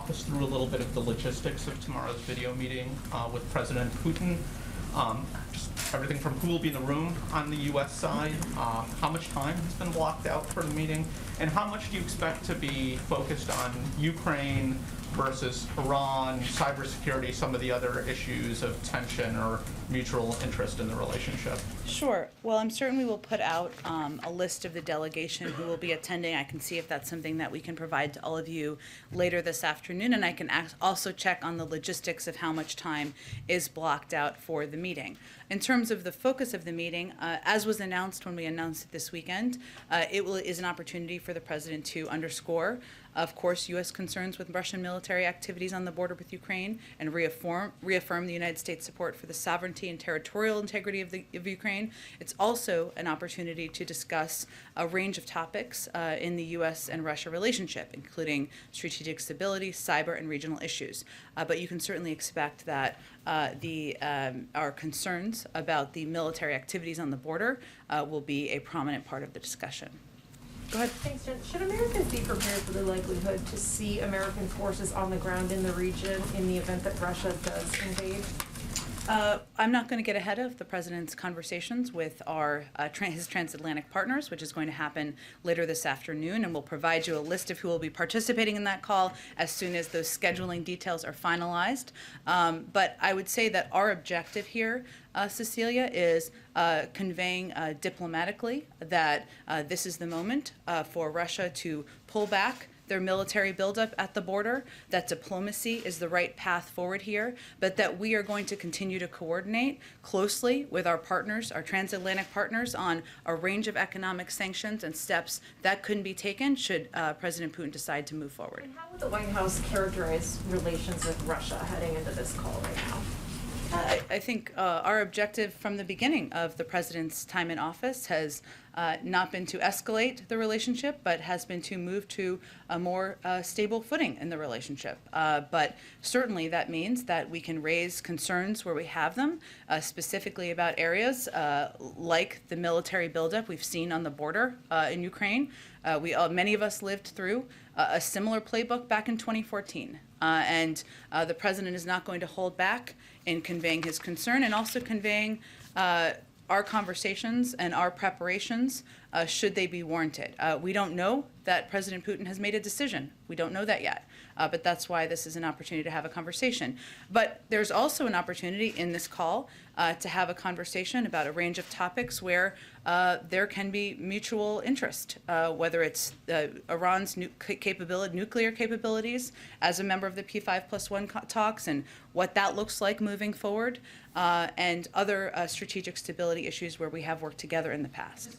walk us through a little bit of the logistics of tomorrow's video meeting with President Putin. Just everything from who will be in the room on the U.S. side, how much time has been blocked out for the meeting, and how much do you expect to be focused on Ukraine versus Iran, cybersecurity, some of the other issues of tension or mutual interest in the relationship? Sure. Well, I'm certain we will put out a list of the delegation who will be attending. I can see if that's something that we can provide to all of you later this afternoon, and I can also check on the logistics of how much time is blocked out for the meeting. In terms of the focus of the meeting, as was announced when we announced it this weekend, is an opportunity for the President to underscore, of course, U.S. concerns with Russian military activities on the border with Ukraine and reaffirm the United States support for the sovereignty and territorial integrity of Ukraine. It's also an opportunity to discuss a range of topics in the U.S. and Russia relationship, including strategic stability, cyber, and regional issues. But you can certainly expect that our concerns about the military activities on the border will be a prominent part of the discussion. Go ahead. Thanks, Jen. Should Americans be prepared for the likelihood to see American forces on the ground in the region in the event that Russia does invade? I'm not going to get ahead of the President's conversations with his transatlantic partners, which is going to happen later this afternoon, and we'll provide you a list of who will be participating in that call as soon as those scheduling details are finalized. But I would say that our objective here, Cecilia, is conveying diplomatically that this is the moment for Russia to pull back their military buildup at the border, that diplomacy is the right path forward here, but that we are going to continue to coordinate closely with our partners, our transatlantic partners, on a range of economic sanctions and steps that couldn't be taken should President Putin decide to move forward. And how would the White House characterize relations with Russia heading into this call right now? I think our objective from the beginning of the President's time in office has not been to escalate the relationship, but has been to move to a more stable footing in the relationship. But certainly that means that we can raise concerns where we have them, specifically about areas like the military buildup we've seen on the border in Ukraine. Many of us lived through a similar playbook back in 2014. And the President is not going to hold back in conveying his concern and also conveying our conversations and our preparations should they be warranted. We don't know that President Putin has made a decision. We don't know that yet, but that's why this is an opportunity to have a conversation. But there's also an opportunity in this call to have a conversation about a range of topics where there can be mutual interest, whether it's Iran's nuclear capabilities as a member of the P5+1 talks and what that looks like moving forward, and other strategic stability issues where we have worked together in the past.